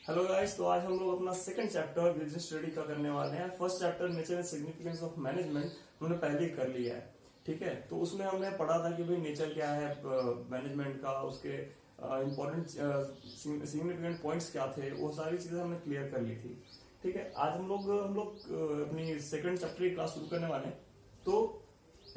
Hello guys, तो आज हम लोग अपना सेकंड चैप्टर बिजनेस स्टडी का करने वाले हैं। First chapter nature and significance of management हमने पहले ही कर लिया है, ठीक है। तो उसमें हमने पढ़ा था कि भाई नेचर क्या है मैनेजमेंट का, उसके इंपॉर्टेंट सिग्निफिकेंट पॉइंट्स क्या थे, वो सारी चीजें हमने क्लियर कर ली थी, ठीक है। आज हम लोग अपनी सेकंड चैप्टर की क्लास शुरू करने वाले हैं। तो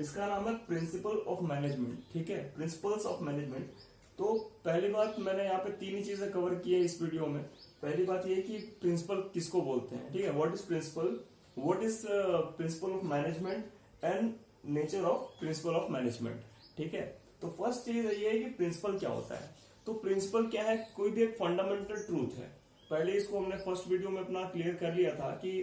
इसका नाम है प्रिंसिपल ऑफ मैनेजमेंट, ठीक है, प्रिंसिपल्स ऑफ मैनेजमेंट। तो पहली बात, मैंने यहाँ पे तीन ही चीजें कवर की है इस वीडियो में। पहली बात ये कि प्रिंसिपल किसको बोलते हैं, ठीक है, what is principle, what is principle of management and nature of principle of management, ठीक है। तो फर्स्ट चीज ये है कि प्रिंसिपल क्या होता है। तो प्रिंसिपल क्या है, कोई भी एक फंडामेंटल ट्रूथ है। पहले इसको हमने फर्स्ट वीडियो में अपना क्लियर कर लिया था कि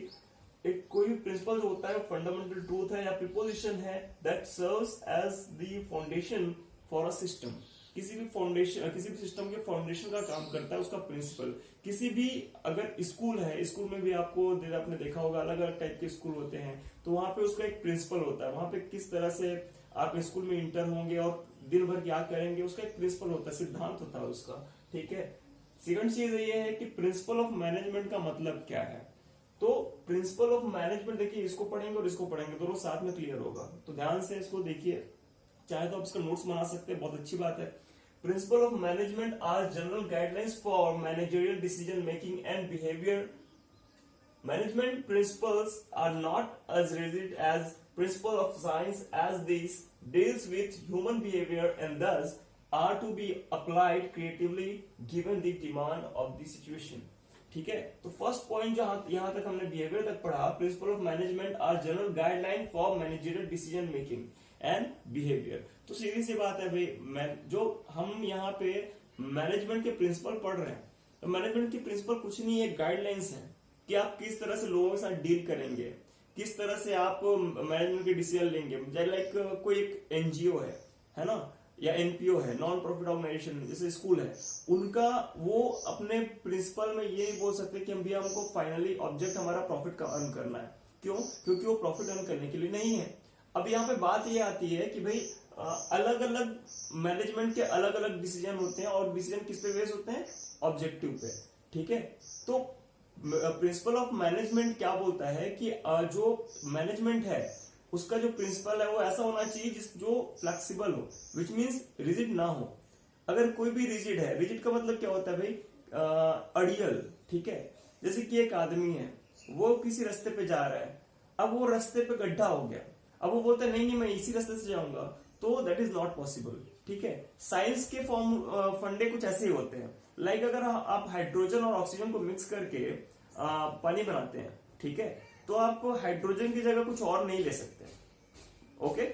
एक कोई भी प्रिंसिपल जो होता है फंडामेंटल ट्रूथ है या प्रिपोजिशन है that serves as the foundation for a system. किसी भी सिस्टम के फाउंडेशन का काम करता है उसका प्रिंसिपल। किसी भी अगर स्कूल है, स्कूल में भी आपने देखा होगा अलग अलग टाइप के स्कूल होते हैं, तो वहां पे उसका एक प्रिंसिपल होता है। वहां पे किस तरह से आप स्कूल में इंटर होंगे और दिन भर क्या करेंगे, उसका एक प्रिंसिपल होता है, सिद्धांत होता है उसका, ठीक है। सेकंड चीज ये है कि प्रिंसिपल ऑफ मैनेजमेंट का मतलब क्या है। तो प्रिंसिपल ऑफ मैनेजमेंट देखिए, इसको पढ़ेंगे और इसको पढ़ेंगे, दोनों साथ में क्लियर होगा। तो ध्यान से इसको देखिए, चाहे तो आप इसका नोट्स बना सकते हैं, बहुत अच्छी बात है। Principle of management are general guidelines for managerial decision making and behaviour. Management principles are not as rigid as principle of science, as these deals with human behavior and thus are to be applied creatively given the demand of the situation, ठीक है। तो first point यहां तक हमने behaviour तक पढ़ा। Principle of management are general guideline for managerial decision making and behaviour. तो सीधी सी बात है भाई, जो हम यहाँ पे मैनेजमेंट के प्रिंसिपल पढ़ रहे हैं, तो मैनेजमेंट के प्रिंसिपल कुछ नहीं है, गाइडलाइंस है कि आप किस तरह से लोगों के साथ डील करेंगे, किस तरह से आप मैनेजमेंट के डिसीजन लेंगे। लाइक कोई एक एनजीओ है ना, या एनपीओ है, नॉन प्रॉफिट ऑर्गेनाइजेशन, जैसे स्कूल है, उनका वो अपने प्रिंसिपल में ये बोल सकते हैं कि हम भैया हमको फाइनली ऑब्जेक्ट हमारा प्रॉफिट का अर्न करना है। क्यों? क्योंकि वो प्रॉफिट अर्न करने के लिए नहीं है। अब यहाँ पे बात ये आती है कि भाई अलग अलग मैनेजमेंट के अलग अलग डिसीजन होते हैं और डिसीजन किस पे बेस होते हैं, ऑब्जेक्टिव पे, ठीक है। तो प्रिंसिपल ऑफ मैनेजमेंट क्या बोलता है कि जो मैनेजमेंट है उसका जो प्रिंसिपल है वो ऐसा होना चाहिए जो फ्लेक्सिबल हो, विच मीन्स रिजिड ना हो। अगर कोई भी रिजिड है, रिजिड का मतलब क्या होता है भाई, अड़ियल, ठीक है। जैसे कि एक आदमी है, वो किसी रास्ते पे जा रहा है, अब वो रास्ते पे गड्ढा हो गया, अब वो बोलता है नहीं मैं इसी रास्ते से जाऊंगा, तो दैट इज नॉट पॉसिबल, ठीक है। साइंस के फंडे कुछ ऐसे ही होते हैं। लाइक अगर आप हाइड्रोजन और ऑक्सीजन को मिक्स करके पानी बनाते हैं, ठीक है, तो आप हाइड्रोजन की जगह कुछ और नहीं ले सकते, ओके।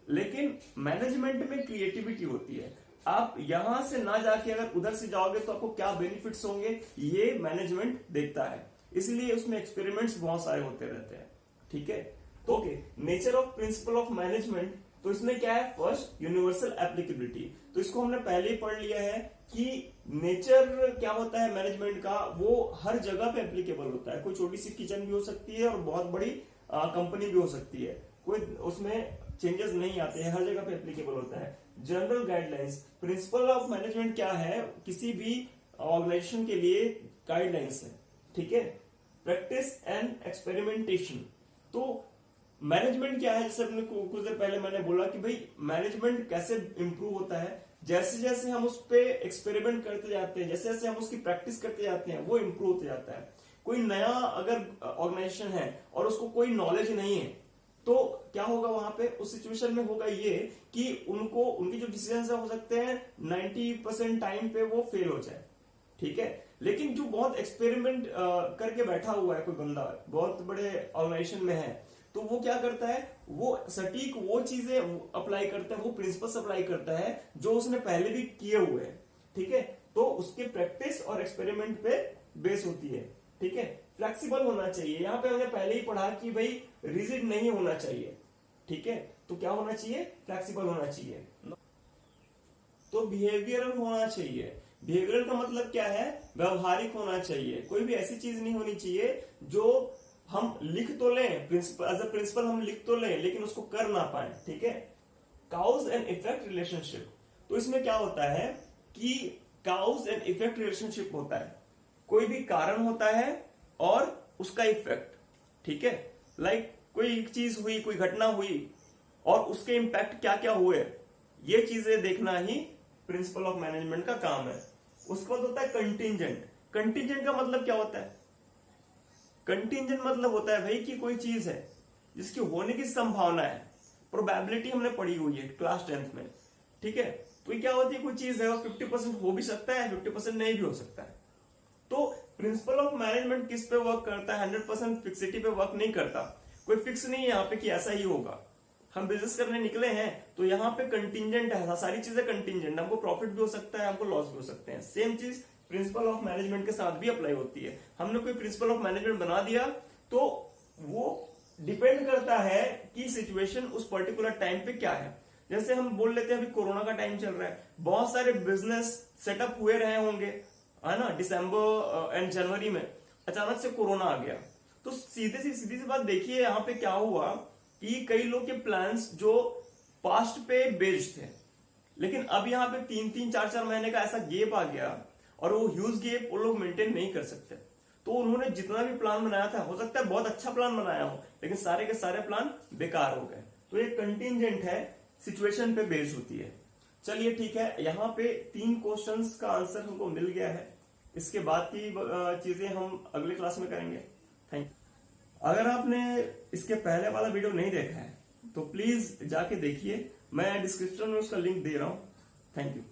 लेकिन मैनेजमेंट में क्रिएटिविटी होती है। आप यहां से ना जाके अगर उधर से जाओगे तो आपको क्या बेनिफिट्स होंगे, ये मैनेजमेंट देखता है, इसलिए उसमें एक्सपेरिमेंट्स बहुत सारे होते रहते हैं, ठीक है। तो okay, nature of principle of management, तो इसमें क्या है, फर्स्ट यूनिवर्सल एप्लीकेबिलिटी। तो इसको हमने पहले ही पढ़ लिया है कि नेचर क्या होता है मैनेजमेंट का, वो हर जगह पे एप्लीकेबल होता है। कोई छोटी सी किचन भी हो सकती है और बहुत बड़ी कंपनी भी हो सकती है, कोई उसमें चेंजेस नहीं आते हैं, हर जगह पे एप्लीकेबल होता है। General guidelines, principal of management क्या है, किसी भी ऑर्गेनाइजेशन के लिए गाइडलाइंस है, ठीक है। प्रैक्टिस एंड एक्सपेरिमेंटेशन, तो मैनेजमेंट क्या है, जैसे कुछ देर पहले मैंने बोला कि भाई मैनेजमेंट कैसे इंप्रूव होता है, जैसे जैसे हम उस पे एक्सपेरिमेंट करते जाते हैं, जैसे जैसे हम उसकी प्रैक्टिस करते जाते हैं, वो इंप्रूव होते जाता है। कोई नया अगर ऑर्गेनाइजेशन है और उसको कोई नॉलेज नहीं है, तो क्या होगा वहां पे, उस सिचुएशन में होगा ये कि उनकी जो डिसीजन हो सकते हैं 90% टाइम पे वो फेल हो जाए, ठीक है। लेकिन जो बहुत एक्सपेरिमेंट करके बैठा हुआ है कोई बंदा, बहुत बड़े ऑर्गेनाइजेशन में है, तो वो क्या करता है, वो सटीक वो चीजें अप्लाई करता है, वो प्रिंसिपल्स अप्लाई करता है जो उसने पहले भी किए हुए हैं, ठीक है। तो उसके प्रैक्टिस और एक्सपेरिमेंट पे बेस होती है, ठीक है। फ्लेक्सिबल होना चाहिए, यहाँ पे हमने पहले ही पढ़ा कि भाई रिजिड नहीं होना चाहिए, ठीक है। तो क्या होना चाहिए, फ्लेक्सिबल होना चाहिए। तो बिहेवियरल होना चाहिए। बिहेवियरल का मतलब क्या है, व्यवहारिक होना चाहिए। कोई भी ऐसी चीज नहीं होनी चाहिए जो हम लिख तो लें, प्रिंसिपल एज अ प्रिंसिपल हम लिख तो लें लेकिन उसको कर ना पाए, ठीक है। काउज एंड इफेक्ट रिलेशनशिप, तो इसमें क्या होता है कि काउज एंड इफेक्ट रिलेशनशिप होता है। कोई भी कारण होता है और उसका इफेक्ट, ठीक है। लाइक कोई चीज हुई, कोई घटना हुई और उसके इम्पैक्ट क्या क्या हुए, ये चीजें देखना ही प्रिंसिपल ऑफ मैनेजमेंट का काम है। उसके बाद होता है कंटीजेंट। कंटीजेंट का मतलब क्या होता है? कंटीजेंट मतलब होता है भाई कि कोई चीज है जिसकी होने की संभावना है, प्रोबेबिलिटी हमने पढ़ी हुई है क्लास 10th में, ठीक है। तो ये क्या होती है, कोई चीज है और 50% हो भी सकता है, 50% नहीं भी हो सकता है। तो प्रिंसिपल ऑफ मैनेजमेंट किस पे वर्क करता है? 100% फिक्सिटी पे वर्क नहीं करता। कोई फिक्स नहीं है यहाँ पे कि ऐसा ही होगा। हम बिजनेस करने निकले हैं तो यहाँ पे कंटीजेंट है, सारी चीजें कंटीजेंट, हमको प्रॉफिट भी हो सकता है, हमको लॉस भी हो सकते हैं। सेम चीज प्रिंसिपल ऑफ मैनेजमेंट के साथ भी अप्लाई होती है। हमने कोई प्रिंसिपल ऑफ मैनेजमेंट बना दिया तो वो डिपेंड करता है कि सिचुएशन उस पर्टिकुलर टाइम पे क्या है। जैसे हम बोल लेते हैं अभी कोरोना का टाइम चल रहा है, बहुत सारे बिजनेस सेटअप हुए रहे होंगे, है ना, दिसंबर एंड जनवरी में अचानक से कोरोना आ गया। तो सीधी सी बात देखिए यहाँ पे क्या हुआ कि कई लोग के प्लान्स जो पास्ट पे बेस्ड थे, लेकिन अब यहाँ पे 3-3, 4-4 महीने का ऐसा गेप आ गया और वो ह्यूज गेप वो लोग मेंटेन नहीं कर सकते। तो उन्होंने जितना भी प्लान बनाया था, हो सकता है बहुत अच्छा प्लान बनाया हो, लेकिन सारे के सारे प्लान बेकार हो गए। तो ये कंटीजेंट है, सिचुएशन पे बेस्ड होती है। चलिए ठीक है, यहाँ पे 3 क्वेश्चंस का आंसर हमको मिल गया है। इसके बाद की चीजें हम अगले क्लास में करेंगे। Thank you. अगर आपने इसके पहले वाला वीडियो नहीं देखा है तो प्लीज जाके देखिए, मैं डिस्क्रिप्शन में उसका लिंक दे रहा हूँ। Thank you.